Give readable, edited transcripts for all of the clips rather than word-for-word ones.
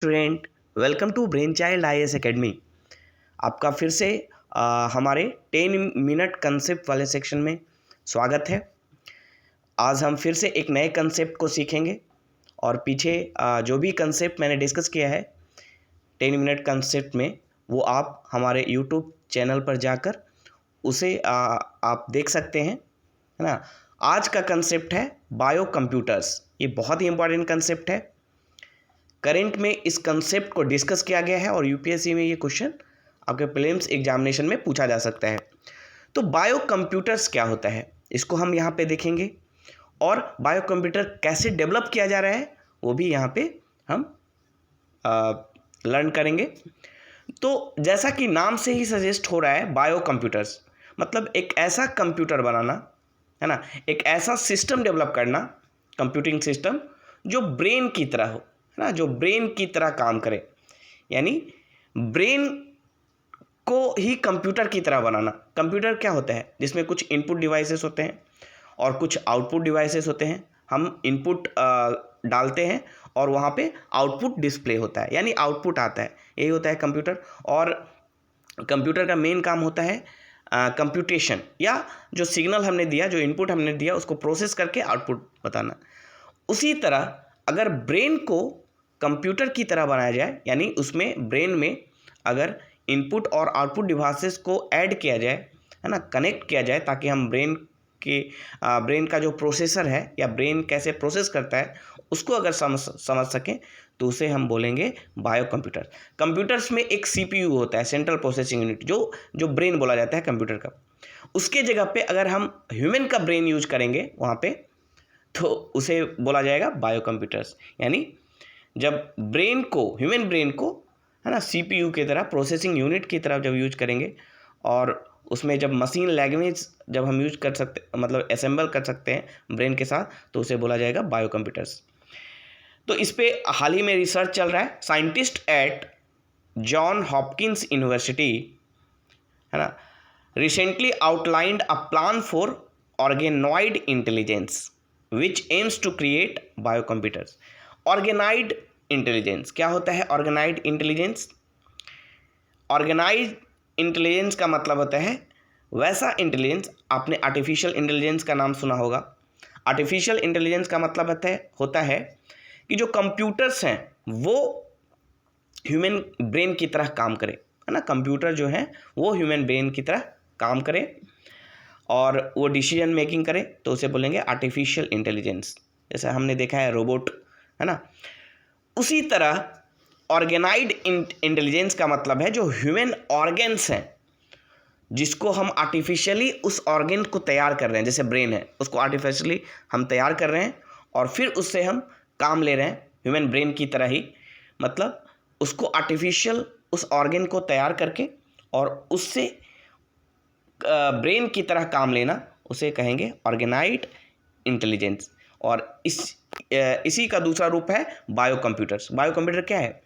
Student, welcome to brain child IAS academy. आपका फिर से हमारे 10 मिनट कंसेप्ट वाले सेक्शन में स्वागत है। आज हम फिर से एक नए कंसेप्ट को सीखेंगे और पीछे जो भी कंसेप्ट मैंने डिस्कस किया है 10 मिनट कंसेप्ट में, वो आप हमारे यूट्यूब चैनल पर जाकर उसे आप देख सकते हैं, है ना। आज का कंसेप्ट है बायो कंप्यूटर्स। ये बहुत ही इंपॉर्टेंट कंसेप्ट है। करंट में इस कंसेप्ट को डिस्कस किया गया है और यूपीएससी में ये क्वेश्चन आपके प्रीलिम्स एग्जामिनेशन में पूछा जा सकता है। तो बायो कंप्यूटर्स क्या होता है, इसको हम यहाँ पे देखेंगे और बायो कंप्यूटर कैसे डेवलप किया जा रहा है वो भी यहाँ पे हम लर्न करेंगे। तो जैसा कि नाम से ही सजेस्ट हो रहा है, बायो कंप्यूटर्स मतलब एक ऐसा कंप्यूटर बनाना, है ना, एक ऐसा सिस्टम डेवलप करना, कंप्यूटिंग सिस्टम जो ब्रेन की तरह हो, है ना, जो ब्रेन की तरह काम करे। यानी ब्रेन को ही कंप्यूटर की तरह बनाना। कंप्यूटर क्या होता है, जिसमें कुछ इनपुट डिवाइसेस होते हैं और कुछ आउटपुट डिवाइसेस होते हैं। हम इनपुट डालते हैं और वहाँ पे आउटपुट डिस्प्ले होता है, यानी आउटपुट आता है। यही होता है कंप्यूटर। और कंप्यूटर का मेन काम होता है कंप्यूटेशन, या जो सिग्नल हमने दिया, जो इनपुट हमने दिया, उसको प्रोसेस करके आउटपुट बताना। उसी तरह अगर ब्रेन को कंप्यूटर की तरह बनाया जाए, यानी उसमें ब्रेन में अगर इनपुट और आउटपुट डिवाइसेस को ऐड किया जाए, है ना, कनेक्ट किया जाए, ताकि हम ब्रेन का जो प्रोसेसर है या ब्रेन कैसे प्रोसेस करता है उसको अगर समझ सकें, तो उसे हम बोलेंगे बायो कंप्यूटर। कंप्यूटर्स में एक CPU होता है, सेंट्रल प्रोसेसिंग यूनिट, जो ब्रेन बोला जाता है कंप्यूटर का। उसके जगह पे अगर हम ह्यूमन का ब्रेन यूज करेंगे वहाँ पे, तो उसे बोला जाएगा बायो कंप्यूटर्स। यानी जब ब्रेन को, ह्यूमन ब्रेन को, है ना, CPU की तरह, प्रोसेसिंग यूनिट की तरह जब यूज करेंगे और उसमें जब मशीन लैंग्वेज जब हम यूज कर सकते, मतलब असेंबल कर सकते हैं ब्रेन के साथ, तो उसे बोला जाएगा बायो कंप्यूटर्स। तो इस पे हाल ही में रिसर्च चल रहा है। Scientist at John Hopkins university, है ना, recently outlined a plan for organoid intelligence which aims to create bio computers. Organoid intelligence क्या होता है? ऑर्गेनाइड इंटेलिजेंस, ऑर्गेनाइज इंटेलिजेंस का मतलब होता है वैसा इंटेलिजेंस। आपने आर्टिफिशियल इंटेलिजेंस का नाम सुना होगा। आर्टिफिशियल इंटेलिजेंस का मतलब होता है कि जो कंप्यूटर्स हैं वो ह्यूमन ब्रेन की तरह काम करे, है ना। कंप्यूटर जो है वो ह्यूमन ब्रेन की तरह काम करे और वो डिसीजन मेकिंग करे, तो उसे बोलेंगे आर्टिफिशियल इंटेलिजेंस। जैसे हमने देखा है रोबोट, है ना। उसी तरह ऑर्गेनाइड इंटेलिजेंस का मतलब है जो ह्यूमन ऑर्गन्स हैं, जिसको हम आर्टिफिशियली उस ऑर्गन को तैयार कर रहे हैं। जैसे ब्रेन है, उसको आर्टिफिशियली हम तैयार कर रहे हैं और फिर उससे हम काम ले रहे हैं ह्यूमन ब्रेन की तरह ही। मतलब उसको आर्टिफिशियल उस ऑर्गन को तैयार करके और उससे ब्रेन की तरह काम लेना, उसे कहेंगे ऑर्गेनाइड इंटेलिजेंस। और इसी का दूसरा रूप है बायो कंप्यूटर्स। बायो कंप्यूटर क्या है?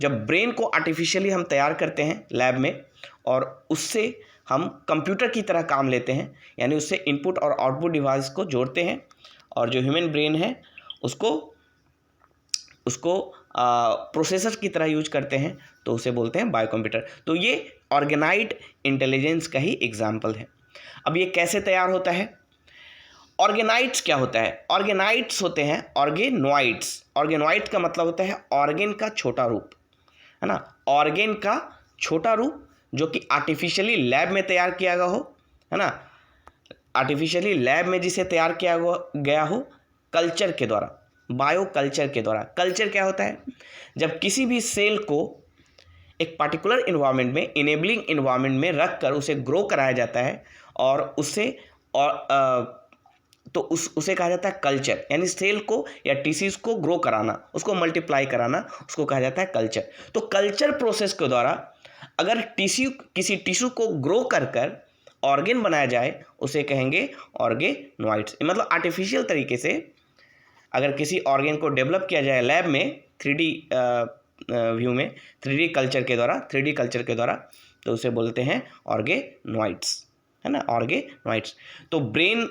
जब ब्रेन को आर्टिफिशियली हम तैयार करते हैं लैब में और उससे हम कंप्यूटर की तरह काम लेते हैं, यानी उससे इनपुट और आउटपुट डिवाइस को जोड़ते हैं और जो ह्यूमन ब्रेन है उसको प्रोसेसर की तरह यूज करते हैं, तो उसे बोलते हैं बायो कंप्यूटर। तो ये ऑर्गेनाइड इंटेलिजेंस का ही एग्जाम्पल है। अब ये कैसे तैयार होता है? ऑर्गेनाइड्स क्या होता है? ऑर्गेनाइड्स होते हैं ऑर्गेनॉइड्स। ऑर्गेनॉइड का मतलब होता है ऑर्गेन का छोटा रूप, है ना। ऑर्गेन का छोटा रूप जो कि आर्टिफिशियली लैब में तैयार किया गया हो, है ना। आर्टिफिशियली लैब में जिसे तैयार किया गया हो कल्चर के द्वारा, बायो कल्चर के द्वारा। कल्चर क्या होता है? जब किसी भी सेल को एक पार्टिकुलर इन्वायरमेंट में, इनेबलिंग इन्वायरमेंट में रख कर उसे ग्रो कराया जाता है और उससे तो उसे कहा जाता है कल्चर। यानी सेल को या टिश्यूज को ग्रो कराना, उसको मल्टीप्लाई कराना, उसको कहा जाता है कल्चर। तो कल्चर प्रोसेस के द्वारा अगर किसी टिश्यू को ग्रो कर ऑर्गेन बनाया जाए, उसे कहेंगे ऑर्गेनॉइड्स। मतलब आर्टिफिशियल तरीके से अगर किसी ऑर्गेन को डेवलप किया जाए लैब में 3D व्यू में, 3D कल्चर के द्वारा, तो उसे बोलते हैं ऑर्गेनॉइड्स, है ना, ऑर्गेनॉइड्स। तो ब्रेन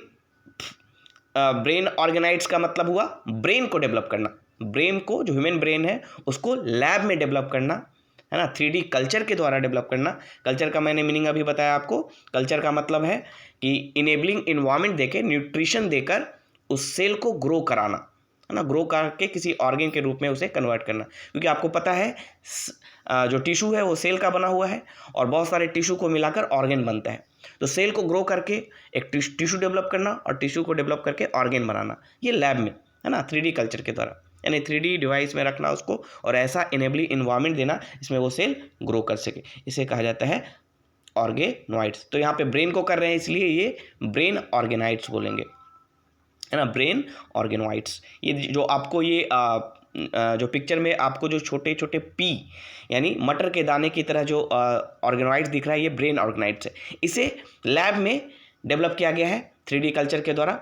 ऑर्गेनाइड्स का मतलब हुआ ब्रेन को डेवलप करना, ब्रेन को, जो ह्यूमन ब्रेन है उसको लैब में डेवलप करना, है ना, 3D कल्चर के द्वारा डेवलप करना। कल्चर का मैंने मीनिंग अभी बताया आपको। कल्चर का मतलब है कि इनेबलिंग इन्वायरमेंट देकर, न्यूट्रिशन देकर उस सेल को ग्रो कराना, है ना, ग्रो करके किसी ऑर्गन के रूप में उसे कन्वर्ट करना। क्योंकि आपको पता है जो टिश्यू है वो सेल का बना हुआ है और बहुत सारे टिश्यू को मिलाकर ऑर्गन बनता है। तो सेल को ग्रो करके एक टिश्यू डेवलप करना और टिश्यू को डेवलप करके ऑर्गन बनाना, ये लैब में, है ना, 3D कल्चर के द्वारा, यानी 3D डिवाइस में रखना उसको और ऐसा इनेबलिंग इन्वायरमेंट देना इसमें वो सेल ग्रो कर सके, इसे कहा जाता है ऑर्गेनॉइड्स। तो यहाँ पे ब्रेन को कर रहे हैं इसलिए ये ब्रेन ऑर्गेनॉइड्स बोलेंगे, है ना, ब्रेन ऑर्गेनॉइड्स। ये जो आपको ये जो पिक्चर में आपको जो छोटे छोटे पी यानी मटर के दाने की तरह जो ऑर्गेनॉइड्स दिख रहा है, ये ब्रेन ऑर्गेनॉइड्स है। इसे लैब में डेवलप किया गया है 3D कल्चर के द्वारा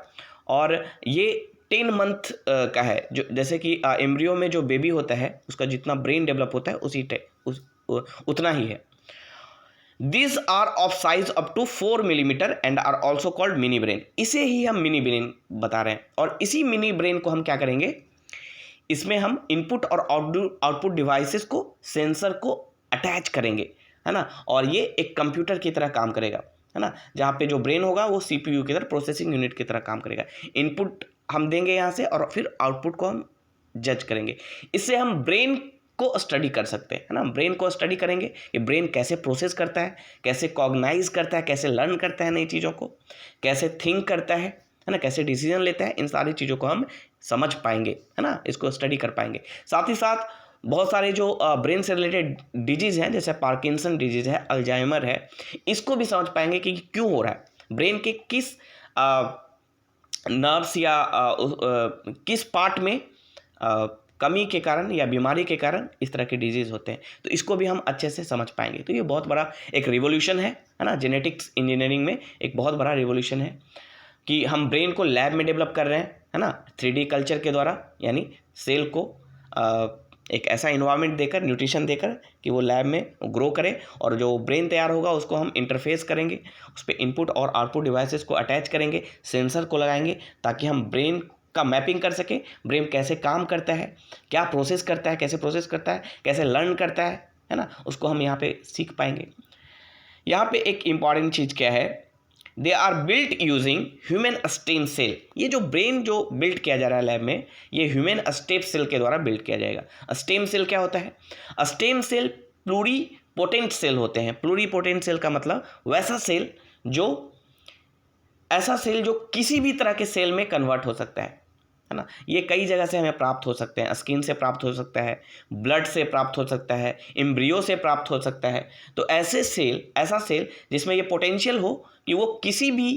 और ये 10 मंथ का है। जो जैसे कि एम्ब्रियो में जो बेबी होता है उसका जितना ब्रेन डेवलप होता है उतना ही है। These are of size up to 4 millimetre and are also called mini brain. इसे ही हम मिनी ब्रेन बता रहे हैं और इसी मिनी ब्रेन को हम क्या करेंगे, इसमें हम इनपुट और आउटपुट डिवाइसेस को, सेंसर को अटैच करेंगे, है ना, और ये एक कंप्यूटर की तरह काम करेगा, है ना, जहाँ पे जो ब्रेन होगा वो CPU की तरह, प्रोसेसिंग यूनिट की तरह काम करेगा। इनपुट हम देंगे यहाँ से और फिर आउटपुट को हम जज करेंगे। इससे हम ब्रेन को स्टडी कर सकते हैं, है ना, ब्रेन को स्टडी करेंगे कि ब्रेन कैसे प्रोसेस करता है, कैसे कॉग्नाइज करता है, कैसे लर्न करता है नई चीज़ों को, कैसे थिंक करता है ना, कैसे डिसीजन लेता है। इन सारी चीज़ों को हम समझ पाएंगे, है ना, इसको स्टडी कर पाएंगे। साथ ही साथ बहुत सारे जो ब्रेन से रिलेटेड डिजीज़ हैं, जैसे पार्किंसन डिजीज़ है, अल्जाइमर है, इसको भी समझ पाएंगे कि क्यों हो रहा है, ब्रेन के किस नर्व्स या किस पार्ट में कमी के कारण या बीमारी के कारण इस तरह के डिजीज़ होते हैं। तो इसको भी हम अच्छे से समझ पाएंगे। तो ये बहुत बड़ा एक रिवोल्यूशन है ना, जेनेटिक्स इंजीनियरिंग में एक बहुत बड़ा रिवोल्यूशन है कि हम ब्रेन को लैब में डेवलप कर रहे हैं, है ना, 3D कल्चर के द्वारा, यानी सेल को एक ऐसा इन्वायरमेंट देकर, न्यूट्रिशन देकर कि वो लैब में ग्रो करे और जो ब्रेन तैयार होगा उसको हम इंटरफेस करेंगे, उस पर इनपुट और आउटपुट डिवाइसेस को अटैच करेंगे, सेंसर को लगाएंगे ताकि हम ब्रेन का मैपिंग कर सके, ब्रेन कैसे काम करता है, क्या प्रोसेस करता है, कैसे प्रोसेस करता है, कैसे लर्न करता है ना, उसको हम यहाँ पे सीख पाएंगे। यहाँ पे एक इम्पॉर्टेंट चीज़ क्या है, they are built using human stem cell. ये जो ब्रेन जो बिल्ड किया जा रहा है लैब में, ये ह्यूमन स्टेम सेल के द्वारा बिल्ड किया जाएगा। स्टेम सेल क्या होता है? स्टेम सेल प्लूरीपोटेंट सेल होते हैं। प्लूरीपोटेंट सेल का मतलब वैसा सेल जो, ऐसा सेल जो किसी भी तरह के सेल में कन्वर्ट हो सकता है ना। ये कई जगह से हमें प्राप्त हो सकते हैं, स्किन से प्राप्त हो सकता है, ब्लड से प्राप्त हो सकता है, एम्ब्रियो से प्राप्त हो सकता है। तो ऐसे सेल, ऐसा सेल जिसमें ये पोटेंशियल हो कि वो किसी भी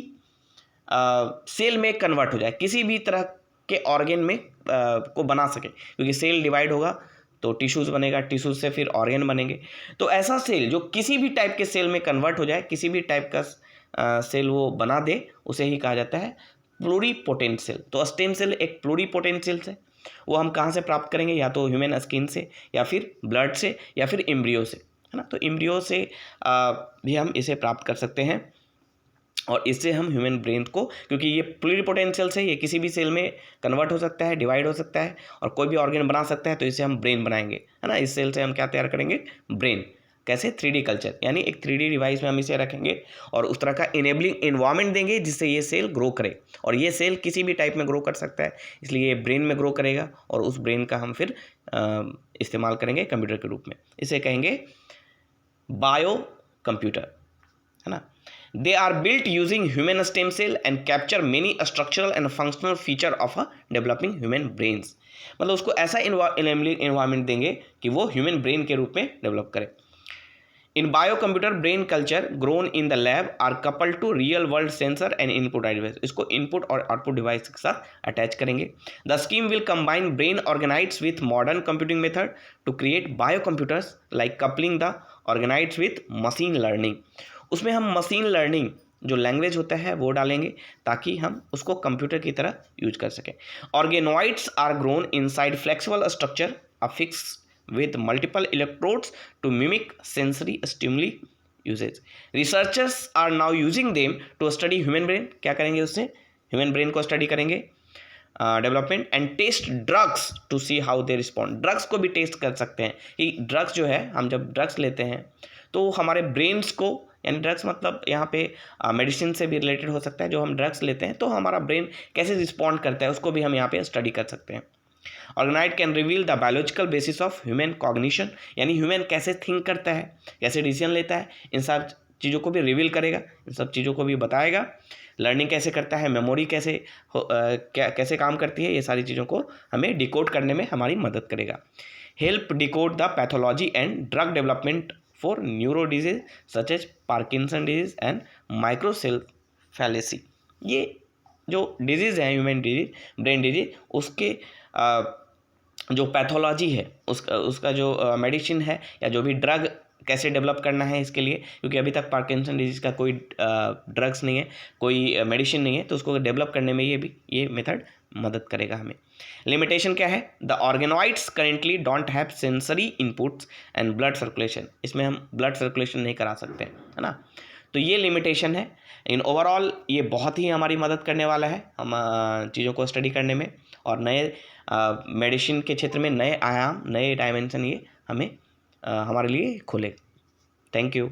सेल में कन्वर्ट हो जाए, किसी भी तरह के ऑर्गन में को बना सके, क्योंकि सेल डिवाइड होगा तो टिश्यूज़ बनेगा, टिश्यूज़ से फिर ऑर्गन बनेंगे। तो ऐसा सेल जो किसी भी टाइप के सेल में कन्वर्ट हो जाए, किसी भी टाइप का सेल वो बना दे, उसे ही कहा जाता है प्लूरीपोटेंट सेल। तो स्टेम सेल एक प्लूरीपोटेंट सेल है। वो हम कहाँ से प्राप्त करेंगे? या तो ह्यूमन स्किन से, या फिर ब्लड से, या फिर एम्ब्रियो से, है ना। तो एम्ब्रियो से भी हम इसे प्राप्त कर सकते हैं और इससे हम ह्यूमन ब्रेन को, क्योंकि ये प्लूरीपोटेंट सेल्स है, ये किसी भी सेल में कन्वर्ट हो सकता है, डिवाइड हो सकता है और कोई भी ऑर्गन बना सकता है, तो इसे हम ब्रेन बनाएंगे, है ना। इस सेल से हम क्या तैयार करेंगे? ब्रेन। कैसे? 3D कल्चर, यानी एक 3D डिवाइस में हम इसे रखेंगे और उस तरह का इनेबलिंग इन्वायरमेंट देंगे जिससे ये सेल ग्रो करे। और ये सेल किसी भी टाइप में ग्रो कर सकता है, इसलिए ये ब्रेन में ग्रो करेगा और उस ब्रेन का हम फिर इस्तेमाल करेंगे कंप्यूटर के रूप में। इसे कहेंगे बायो कंप्यूटर, है ना। They are built using human stem cell and capture many structural and functional feature of a developing human brains। मतलब उसको ऐसा इन्वायरमेंट देंगे कि वो ह्यूमन ब्रेन के रूप में डेवलप करे। In bio computer brain culture grown in the lab are couple to real world sensor and input device. इसको इनपुट और आउटपुट डिवाइस के साथ अटैच करेंगे। The scheme will combine brain organoids with modern computing method to create bio computers like coupling the organoids with machine learning. उसमें हम machine learning जो language होता है वो डालेंगे ताकि हम उसको कंप्यूटर की तरह यूज कर सकें। Organoids are grown inside flexible structure affix with multiple electrodes to mimic sensory stimuli usage. Researchers are now using them to study human brain। क्या करेंगे उससे? ह्यूमन ब्रेन को स्टडी करेंगे development and test drugs to see how they respond. Drugs को भी test कर सकते हैं कि ड्रग्स जो है, हम जब ड्रग्स लेते हैं तो हमारे ब्रेन्स को, यानी ड्रग्स मतलब यहाँ पे मेडिसिन से भी रिलेटेड हो सकता है, जो हम ड्रग्स लेते हैं तो हमारा ब्रेन कैसे रिस्पॉन्ड करता है उसको भी हम यहाँ पे स्टडी कर सकते हैं। Organoid can reveal the biological basis of human cognition, यानी ह्यूमन कैसे थिंक करता है, कैसे डिसीजन लेता है, इन सब चीज़ों को भी रिवील करेगा, इन सब चीज़ों को भी बताएगा। लर्निंग कैसे करता है, मेमोरी कैसे कैसे काम करती है, ये सारी चीज़ों को हमें डिकोड करने में हमारी मदद करेगा। Help decode the pathology and drug development for neuro disease such as Parkinson disease and microcephaly. ये जो डिजीज़ है, ह्यूमन डिजीज, ब्रेन डिजीज, उसके जो पैथोलॉजी है, उसका जो मेडिसिन है या जो भी ड्रग कैसे डेवलप करना है इसके लिए, क्योंकि अभी तक पार्किंसन डिजीज़ का कोई ड्रग्स नहीं है, कोई मेडिसिन नहीं है, तो उसको डेवलप करने में ये मेथड मदद करेगा हमें। लिमिटेशन क्या है? The organoids currently don't have sensory inputs and blood circulation. इसमें हम ब्लड सर्कुलेशन नहीं करा सकते, है ना, तो ये लिमिटेशन है। इन ओवरऑल ये बहुत ही हमारी मदद करने वाला है हम चीज़ों को स्टडी करने में, और नए मेडिसिन के क्षेत्र में नए आयाम, नए डायमेंशन ये हमें हमारे लिए खोले। Thank you.